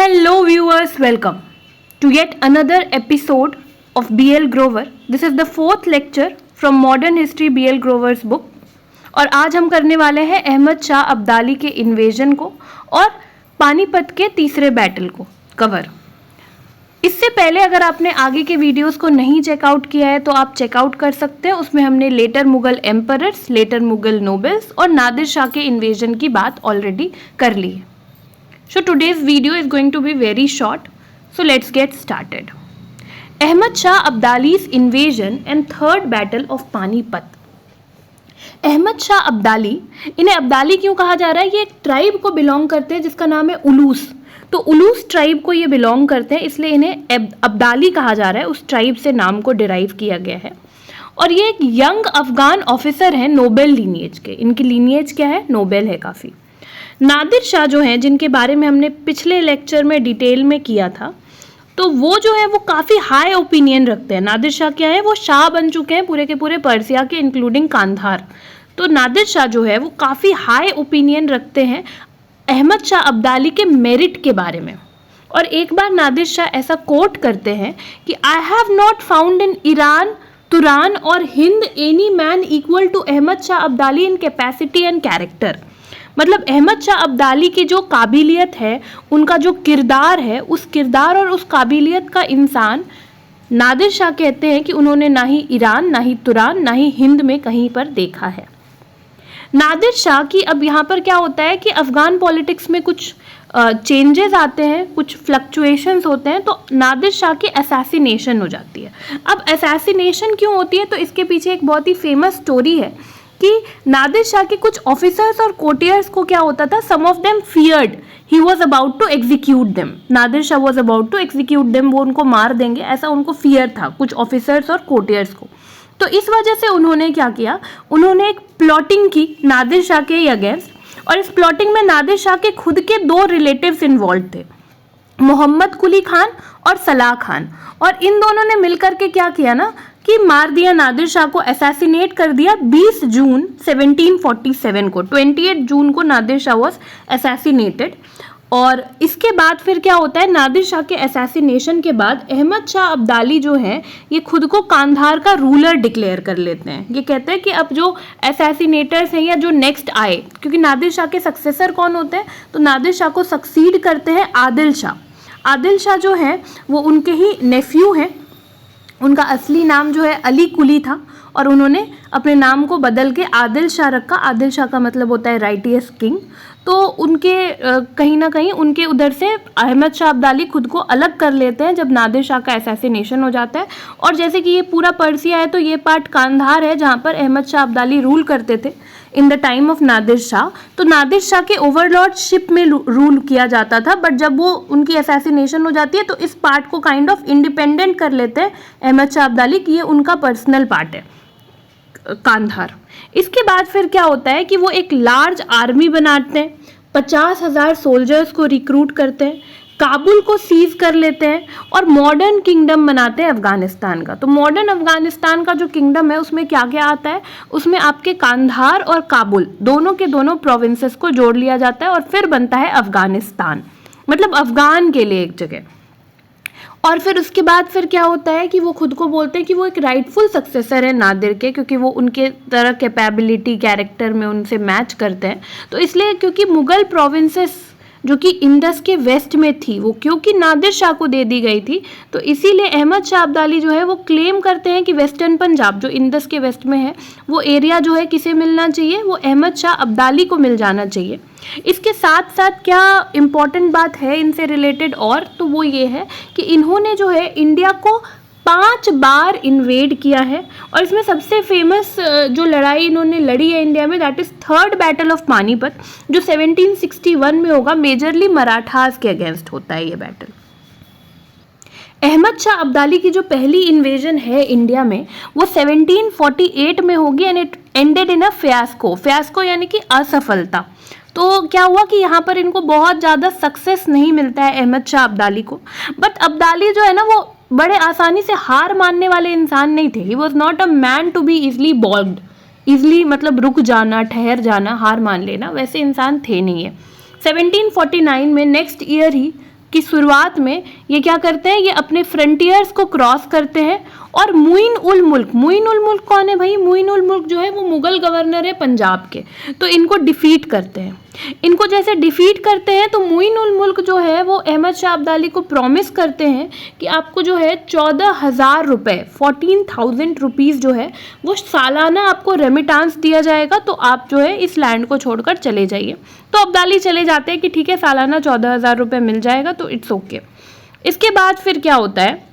Hello viewers, welcome to yet another episode of BL Grover. This is the fourth lecture from Modern History BL Grover's book. और आज हम करने वाले हैं अहमद शाह अब्दाली के इन्वेजन को और पानीपत के तीसरे बैटल को कवर। इससे पहले अगर आपने आगे के वीडियोस को नहीं चेकआउट किया है तो आप चेकआउट कर सकते हैं। उसमें हमने later Mughal emperors, later Mughal nobles और नादिर शाह के इन्वेजन की बात ऑलरेडी कर ली है। So today's video is going to be very short. So let's get started. Ahmad Shah Abdali's invasion and third battle of Panipat. Ahmad Shah Abdali, इन्हें अब्दाली क्यों कहा जा रहा है? ये एक ट्राइब को बिलोंग करते हैं जिसका नाम है उलूस। तो उलूस ट्राइब को ये बिलोंग करते हैं, इसलिए इन्हें अब्दाली कहा जा रहा है। उस ट्राइब से नाम को डिराइव किया गया है। और ये एक यंग अफगान ऑफिसर हैं, नोबेल लीनिएज के। इनकी लीनिएज क्या है? नोबेल है काफ़ी। नादिर शाह जो हैं, जिनके बारे में हमने पिछले लेक्चर में डिटेल में किया था, तो वो जो है वो काफ़ी हाई ओपिनियन रखते हैं। नादिर शाह क्या है? वो शाह बन चुके हैं पूरे के पूरे पर्सिया के, इंक्लूडिंग कांधार। तो नादिर शाह जो है वो काफ़ी हाई ओपिनियन रखते हैं अहमद शाह अब्दाली के मेरिट के बारे में। और एक बार नादिर शाह ऐसा कोट करते हैं कि I have not found in Iran, Turan और Hind any man equal to Ahmad Shah Abdali in capacity and character. मतलब अहमद शाह अब्दाली की जो काबिलियत है, उनका जो किरदार है, उस किरदार और उस काबिलियत का इंसान नादिर शाह कहते हैं कि उन्होंने ना ही ईरान, ना ही तुरान, ना ही हिंद में कहीं पर देखा है। नादिर शाह की अब यहाँ पर क्या होता है कि अफ़गान पॉलिटिक्स में कुछ चेंजेस आते हैं, कुछ फ्लक्चुएशंस होते हैं, तो नादिर शाह की असैसिनेशन हो जाती है। अब असैसिनेशन क्यों होती है? तो इसके पीछे एक बहुत ही फेमस स्टोरी है कि नादिर शाह के कुछ ऑफिसर्स और कोटियर्स को क्या होता था, some of them feared he was about to execute them. Nadir Shah was about to execute them, वो उनको मार देंगे, ऐसा उनको फियर था कुछ ऑफिसर्स और कोटियर्स को। तो इस वजह से उन्होंने क्या किया, उन्होंने एक प्लॉटिंग की नादिर शाह के अगेंस्ट। और इस प्लॉटिंग में नादिर शाह के खुद के दो रिलेटिव्स इन्वॉल्व थे, मोहम्मद कुली खान और सलाह खान। और इन दोनों ने मिलकर के क्या किया ना कि मार दिया नादिर शाह को, असैसिनेट कर दिया 20 जून 1747 को। 28 जून को नादिर शाह वॉज असैसिनेटेड। और इसके बाद फिर क्या होता है, नादिर शाह के असैसिनेशन के बाद अहमद शाह अब्दाली जो हैं ये खुद को कांधार का रूलर डिक्लेयर कर लेते हैं। ये कहते हैं कि अब जो असैसिनेटर्स हैं या जो नेक्स्ट आए, क्योंकि नादिर शाह के सक्सेसर कौन होते हैं, तो नादिर शाह को सक्सीड करते हैं आदिल शाह। आदिल शाह जो हैं वो उनके ही नेफ्यू हैं। उनका असली नाम जो है अली कुली था और उन्होंने अपने नाम को बदल के आदिल शाह रखा। आदिल शाह का मतलब होता है राइटियस किंग। तो उनके कहीं ना कहीं उनके उधर से अहमद शाह अब्दाली खुद को अलग कर लेते हैं जब नादिर शाह का असैसिनेशन हो जाता है। और जैसे कि ये पूरा पर्सिया है तो ये पार्ट कांधार है जहाँ पर अहमद शाह अब्दाली रूल करते थे in the time of Nadir Shah. तो नादिर शाह के ओवरलॉर्डशिप में रूल किया जाता था, बट जब वो उनकी असैसिनेशन हो जाती है तो इस पार्ट को काइंड ऑफ इंडिपेंडेंट कर लेते हैं अहमद शाह अब्दाली कि ये उनका पर्सनल पार्ट है कांधार। इसके बाद फिर क्या होता है कि वो एक लार्ज आर्मी बनाते हैं, 50,000 सोल्जर्स को रिक्रूट करते हैं, काबुल को सीज कर लेते हैं और मॉडर्न किंगडम बनाते हैं अफगानिस्तान का। तो मॉडर्न अफगानिस्तान का जो किंगडम है उसमें क्या क्या आता है, उसमें आपके कांधार और काबुल दोनों के दोनों प्रोविंसेस को जोड़ लिया जाता है और फिर बनता है अफगानिस्तान, मतलब अफगान के लिए एक जगह। और फिर उसके बाद फिर क्या होता है कि वो खुद को बोलते हैं कि वो एक राइटफुल सक्सेसर है नादिर के, क्योंकि वो उनके तरह कैपेबिलिटी, कैरेक्टर में उनसे मैच करते हैं। तो इसलिए क्योंकि मुगल प्रोविंसेस जो कि इंडस के वेस्ट में थी, वो क्योंकि नादिर शाह को दे दी गई थी, तो इसीलिए अहमद शाह अब्दाली जो है वो क्लेम करते हैं कि वेस्टर्न पंजाब जो इंडस के वेस्ट में है वो एरिया जो है किसे मिलना चाहिए, वो अहमद शाह अब्दाली को मिल जाना चाहिए। इसके साथ साथ क्या इम्पॉर्टेंट बात है इनसे रिलेटेड और, तो वो ये है कि इन्होंने जो है इंडिया को 5 बार इन्वेड किया है। और इसमें सबसे फेमस जो लड़ाई इन्होंने लड़ी है इंडिया में, that is third battle of Panipat, जो 1761 में होगा। मेजरली मराठास के अगेंस्ट होता है ये बैटल। अहमद शाह अब्दाली की जो पहली इन्वेजन है इंडिया में वो 1748 में होगी and it ended in a fiasco. Fiasco यानी कि असफलता। तो क्या हुआ कि यहाँ पर इनको बहुत ज़्यादा सक्सेस नहीं मिलता है अहमद शाह अब्दाली को। बट अब्दाली जो है ना वो बड़े आसानी से हार मानने वाले इंसान नहीं थे। He was not a man to be easily bowled, easily मतलब रुक जाना, ठहर जाना, हार मान लेना, वैसे इंसान थे नहीं है। 1749 में नेक्स्ट ईयर ही की शुरुआत में ये क्या करते हैं, ये अपने फ्रंटियर्स को क्रॉस करते हैं और मुइन उल मुल्क कौन है भाई? मुइन उल मुल्क जो है वो मुगल गवर्नर है पंजाब के, तो इनको डिफीट करते हैं। इनको जैसे डिफीट करते हैं तो मुइन उल मुल्क जो है वो अहमद शाह अब्दाली को प्रॉमिस करते हैं कि आपको जो है 14,000 रुपये 14,000 रुपीज़ जो है वो सालाना आपको रेमिटांस दिया जाएगा, तो आप जो है इस लैंड को छोड़कर चले जाइए। तो अब्दाली चले जाते हैं कि ठीक है, सालाना 14,000 रुपये मिल जाएगा तो इट्स ओके। इसके बाद फिर क्या होता है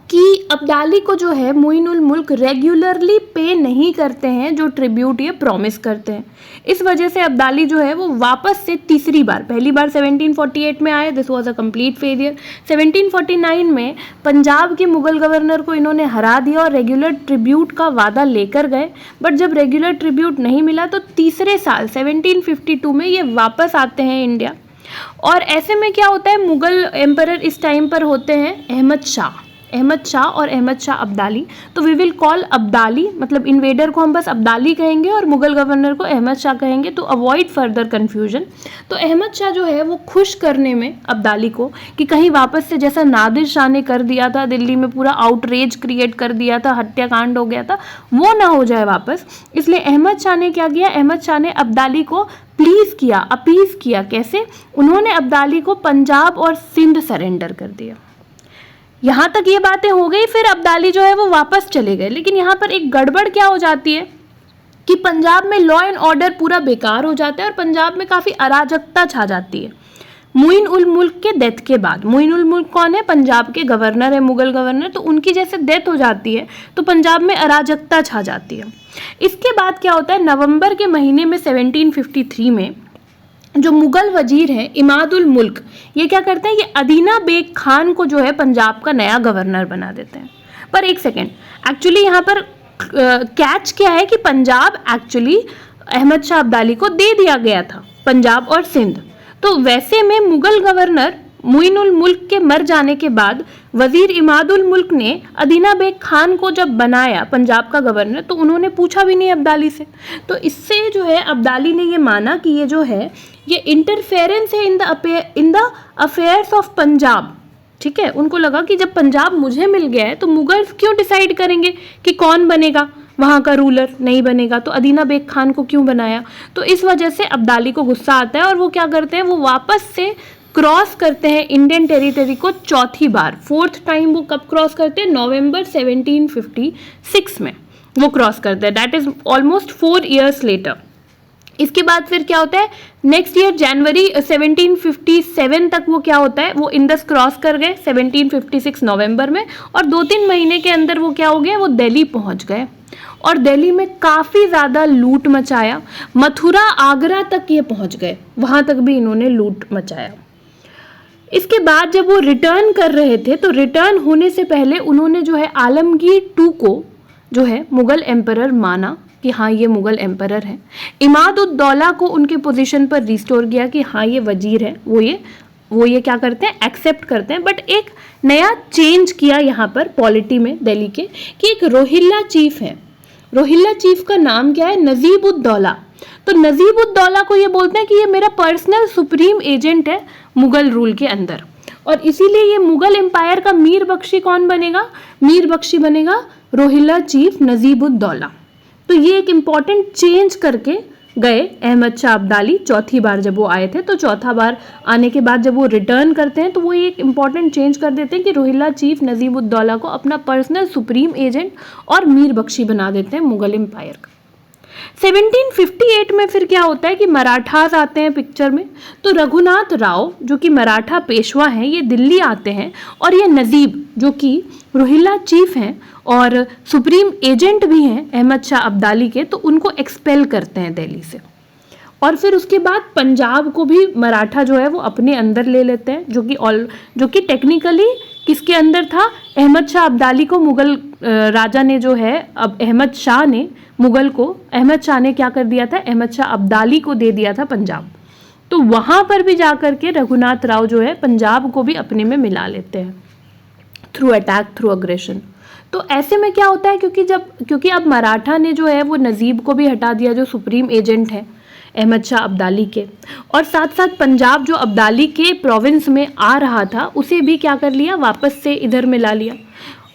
कि अब्दाली को जो है मुइन उल मुल्क रेगुलरली पे नहीं करते हैं जो ट्रिब्यूट ये प्रॉमिस करते हैं। इस वजह से अब्दाली जो है वो वापस से तीसरी बार, पहली बार 1748 में आए, this was a complete failure. 1749 में पंजाब के मुगल गवर्नर को इन्होंने हरा दिया और रेगुलर ट्रिब्यूट का वादा लेकर गए, बट जब रेगुलर ट्रिब्यूट नहीं मिला तो तीसरे साल 1752 में ये वापस आते हैं इंडिया। और ऐसे में क्या होता है, मुगल एम्परर इस टाइम पर होते हैं अहमद शाह और अहमद शाह अब्दाली। तो वी विल कॉल अब्दाली, मतलब इन्वेडर को हम बस अब्दाली कहेंगे और मुगल गवर्नर को अहमद शाह कहेंगे टू अवॉइड फर्दर कन्फ्यूजन। तो अहमद शाह जो है वो खुश करने में अब्दाली को कि कहीं वापस से जैसा नादिर शाह ने कर दिया था, दिल्ली में पूरा आउटरेज क्रिएट कर दिया था, हत्याकांड हो गया था, वो ना हो जाए वापस, इसलिए अहमद शाह ने क्या किया, अहमद शाह ने अब्दाली को प्लीज़ किया, अपीज़ किया। कैसे? उन्होंने अब्दाली को पंजाब और सिंध सरेंडर कर दिया। यहाँ तक ये बातें हो गई, फिर अब्दाली जो है वो वापस चले गए। लेकिन यहाँ पर एक गड़बड़ क्या हो जाती है कि पंजाब में लॉ एंड ऑर्डर पूरा बेकार हो जाता है और पंजाब में काफ़ी अराजकता छा जाती है मुइन उल मुल्क के डेथ के बाद। मुइन उल मुल्क कौन है? पंजाब के गवर्नर है, मुगल गवर्नर। तो उनकी जैसे डेथ हो जाती है तो पंजाब में अराजकता छा जाती है। इसके बाद क्या होता है, नवंबर के महीने में 1753 में जो मुगल वजीर हैं इमाद उल मुल्क, ये क्या करते हैं, ये अदीना बेग खान को जो है पंजाब का नया गवर्नर बना देते हैं। पर एक सेकेंड, एक्चुअली यहाँ पर कैच क्या है कि पंजाब एक्चुअली अहमद शाह अब्दाली को दे दिया गया था, पंजाब और सिंध। तो वैसे में मुगल गवर्नर मुइन उल मुल्क के मर जाने के बाद वजीर इमाद उल मुल्क ने अदीना बेग खान को जब बनाया पंजाब का गवर्नर, तो उन्होंने पूछा भी नहीं अब्दाली से। तो इससे जो है अब्दाली ने ये माना कि ये जो है ये इंटरफेरेंस है in the affairs of Punjab. ठीक है, उनको लगा कि जब पंजाब मुझे मिल गया है तो मुगल क्यों डिसाइड करेंगे कि कौन बनेगा वहाँ का रूलर, नहीं बनेगा, तो अदीना बेग खान को क्यों बनाया। तो इस वजह से अब्दाली को गुस्सा आता है और वो क्या करते हैं, वो वापस से क्रॉस करते हैं इंडियन टेरिटरी को चौथी बार। फोर्थ टाइम वो कब क्रॉस करते हैं? नवंबर 1756 में वो क्रॉस करते हैं, that is almost 4 years later. इसके बाद फिर क्या होता है, नेक्स्ट ईयर जनवरी 1757 तक वो क्या होता है, वो इंडस क्रॉस कर गए 1756 नवंबर में, और 2-3 महीने के अंदर वो क्या हो गया, वो दिल्ली पहुंच गए और दिल्ली में काफ़ी ज़्यादा लूट मचाया। मथुरा आगरा तक ये पहुंच गए, वहाँ तक भी इन्होंने लूट मचाया। इसके बाद जब वो रिटर्न कर रहे थे तो रिटर्न होने से पहले उन्होंने जो है आलमगीर टू को जो है मुगल एम्परर माना कि हाँ ये मुगल एम्परर है। इमाद उद दौला को उनके पोजीशन पर रिस्टोर किया कि हाँ ये वजीर है, वो ये क्या करते हैं, एक्सेप्ट करते हैं। बट एक नया चेंज किया यहाँ पर पॉलिटी में दिल्ली के कि एक रोहिल्ला चीफ है। रोहिल्ला चीफ का नाम क्या है, नजीब उद दौला। तो नजीब उद दौला को ये बोलते हैं कि ये मेरा पर्सनल सुप्रीम एजेंट है मुगल रूल के अंदर, और इसीलिए ये मुगल एम्पायर का मीर बख्शी कौन बनेगा, मीर बख्शी बनेगा रोहिल्ला चीफ नजीब उद दौला। तो ये एक इम्पॉर्टेंट चेंज करके गए अहमद शाह अब्दाली चौथी बार जब वो आए थे। तो चौथा बार आने के बाद जब वो रिटर्न करते हैं तो वो एक इम्पॉर्टेंट चेंज कर देते हैं कि रोहिल्ला चीफ नजीब उद दौला को अपना पर्सनल सुप्रीम एजेंट और मीर बख्शी बना देते हैं मुगल एम्पायर का। 1758 में फिर क्या होता है कि मराठास आते हैं पिक्चर में। तो रघुनाथ राव जो कि मराठा पेशवा हैं, ये दिल्ली आते हैं और ये नजीब जो कि रोहिल्ला चीफ हैं और सुप्रीम एजेंट भी हैं अहमद शाह अब्दाली के, तो उनको एक्सपेल करते हैं दिल्ली से। और फिर उसके बाद पंजाब को भी मराठा जो है वो अपने अंदर ले लेते हैं, जो कि टेक्निकली किसके अंदर था, अहमद शाह अब्दाली को मुगल राजा ने जो है, अब अहमद शाह ने मुगल को, अहमद शाह ने क्या कर दिया था, अहमद शाह अब्दाली को दे दिया था पंजाब। तो वहाँ पर भी जाकर के रघुनाथ राव जो है पंजाब को भी अपने में मिला लेते हैं थ्रू अटैक, थ्रू अग्रेशन। तो ऐसे में क्या होता है, क्योंकि अब मराठा ने जो है वो नजीब को भी हटा दिया जो सुप्रीम एजेंट है, अहमद शाह अब्दाली के, और साथ साथ पंजाब जो अब्दाली के प्रोविंस में आ रहा था उसे भी क्या कर लिया, वापस से इधर मिला लिया।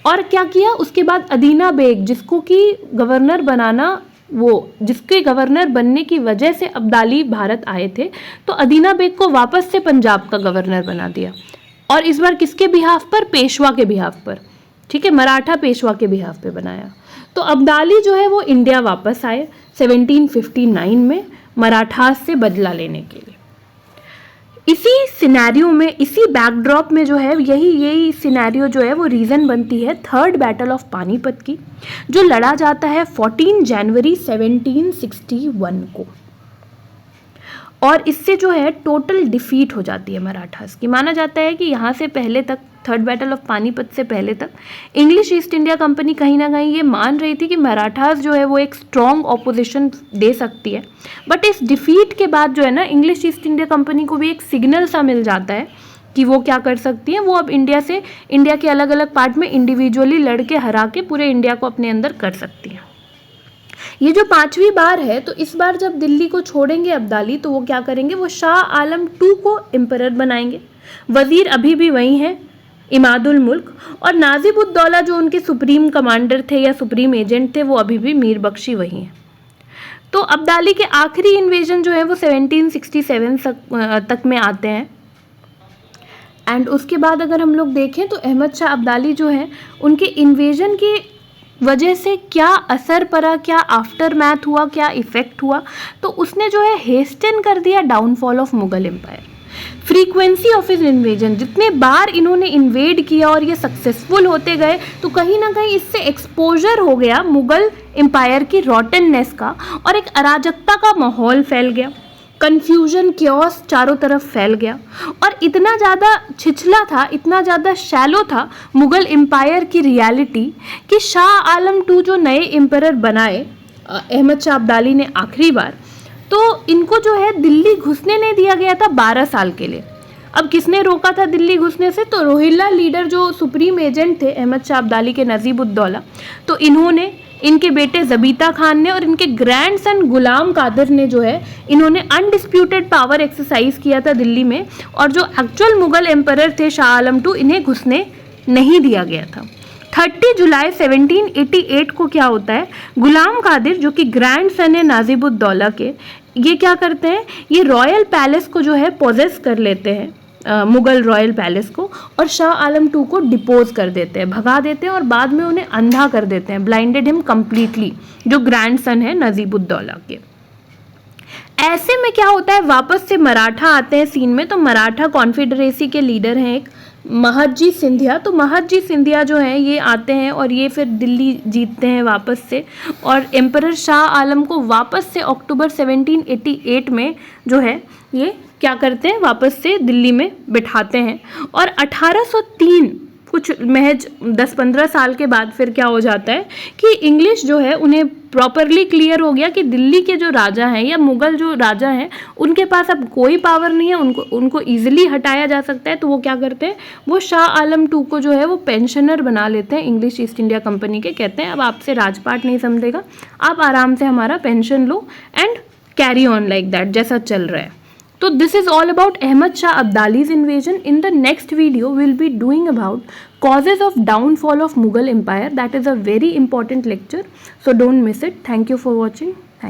और क्या किया उसके बाद, अदीना बेग जिसको कि गवर्नर बनाना, वो जिसके गवर्नर बनने की वजह से अब्दाली भारत आए थे, तो अदीना बेग को वापस से पंजाब का गवर्नर बना दिया। और इस बार किसके बिहाफ पर, पेशवा के बिहाफ पर, ठीक है, मराठा पेशवा के बिहाफ पे बनाया। तो अब्दाली जो है वो इंडिया वापस आए 1759 में मराठास से बदला लेने के लिए। इसी सिनेरियो में, इसी बैकड्रॉप में जो है यही सिनेरियो जो है वो रीज़न बनती है थर्ड बैटल ऑफ पानीपत की, जो लड़ा जाता है 14 जनवरी 1761 को। और इससे जो है टोटल डिफीट हो जाती है मराठास की। माना जाता है कि यहाँ से पहले तक, थर्ड बैटल ऑफ पानीपत से पहले तक, इंग्लिश ईस्ट इंडिया कंपनी कहीं ना कहीं ये मान रही थी कि मराठास जो है वो एक स्ट्रॉन्ग ऑपोजिशन दे सकती है। बट इस डिफीट के बाद जो है ना, इंग्लिश ईस्ट इंडिया कंपनी को भी एक सिग्नल सा मिल जाता है कि वो क्या कर सकती है, वो अब इंडिया के अलग अलग पार्ट में इंडिविजुअली लड़के हरा के पूरे इंडिया को अपने अंदर कर सकती है। ये जो 5वीं बार है, तो इस बार जब दिल्ली को छोड़ेंगे अब्दाली, तो वो क्या करेंगे, वो शाह आलम 2 को एम्परर बनाएंगे। वजीर अभी भी वही हैं, इमादुल मुल्क, और नाजिब उद दौला जो उनके सुप्रीम कमांडर थे या सुप्रीम एजेंट थे, वो अभी भी मीर बख्शी वही हैं। तो अब्दाली के आखिरी इन्वेजन जो है वो 1767 तक में आते हैं। एंड उसके बाद अगर हम लोग देखें तो अहमद शाह अब्दाली जो है, उनके इन्वेजन की वजह से क्या असर पड़ा, क्या आफ्टर मैथ हुआ, क्या इफेक्ट हुआ, तो उसने जो है हेस्टन कर दिया downfall of Mughal empire. Frequency of इस इन्वेजन, जितने बार इन्होंने इन्वेड किया और ये सक्सेसफुल होते गए, तो कहीं ना कहीं इससे एक्सपोजर हो गया मुगल एम्पायर की रॉटननेस का, और एक अराजकता का माहौल फैल गया, कन्फ्यूजन, क्योस चारों तरफ फैल गया। और इतना ज़्यादा छिछला था, इतना ज़्यादा शैलो था मुगल एम्पायर की रियलिटी कि शाह आलम 2 जो नए एम्परर बनाए अहमद शाह अब्दाली ने आखिरी बार, तो इनको जो है दिल्ली घुसने नहीं दिया गया था 12 साल के लिए। अब किसने रोका था दिल्ली घुसने से, तो रोहिल्ला लीडर जो सुप्रीम एजेंट थे अहमद शाह अब्दाली के, नजीब उद दौला, तो इन्होंने, इनके बेटे ज़बीता खान ने और इनके ग्रैंडसन गुलाम कादिर ने जो है, इन्होंने अनडिस्प्यूटेड पावर एक्सरसाइज किया था दिल्ली में, और जो एक्चुअल मुगल एम्परर थे शाह आलम 2, इन्हें घुसने नहीं दिया गया था। 30 जुलाई 1788 को क्या होता है, गुलाम कादिर जो कि ग्रैंडसन है नाजिब उद दौला के, ये क्या करते हैं, ये रॉयल पैलेस को जो है पोजेस कर लेते हैं, मुगल रॉयल पैलेस को, और शाह आलम 2 को डिपोज कर देते हैं, भगा देते हैं, और बाद में उन्हें अंधा कर देते हैं, ब्लाइंडेड हिम कम्प्लीटली, जो ग्रैंडसन है नजीब उद दौला के। ऐसे में क्या होता है, वापस से मराठा आते हैं सीन में। तो मराठा कॉन्फेडरेसी के लीडर हैं एक महदजी सिंधिया। तो महदजी सिंधिया जो हैं ये आते हैं और ये फिर दिल्ली जीतते हैं वापस से, और एम्परर शाह आलम को वापस से अक्टूबर 1788 में जो है ये क्या करते हैं, वापस से दिल्ली में बिठाते हैं। और 1803 कुछ महज 10-15 साल के बाद फिर क्या हो जाता है कि इंग्लिश जो है उन्हें प्रॉपरली क्लियर हो गया कि दिल्ली के जो राजा हैं या मुगल जो राजा हैं उनके पास अब कोई पावर नहीं है, उनको ईजिली हटाया जा सकता है। तो वो क्या करते हैं, वो शाह आलम 2 को जो है वो पेंशनर बना लेते हैं इंग्लिश ईस्ट इंडिया कंपनी के। कहते हैं अब आपसे राजपाट नहीं समझेगा, आप आराम से हमारा pension low and carry on like that, जैसा चल रहा है। So this is all about Ahmad Shah Abdali's invasion. In the next video, we'll be doing about causes of downfall of Mughal Empire. That is a very important lecture. So don't miss it. Thank you for watching.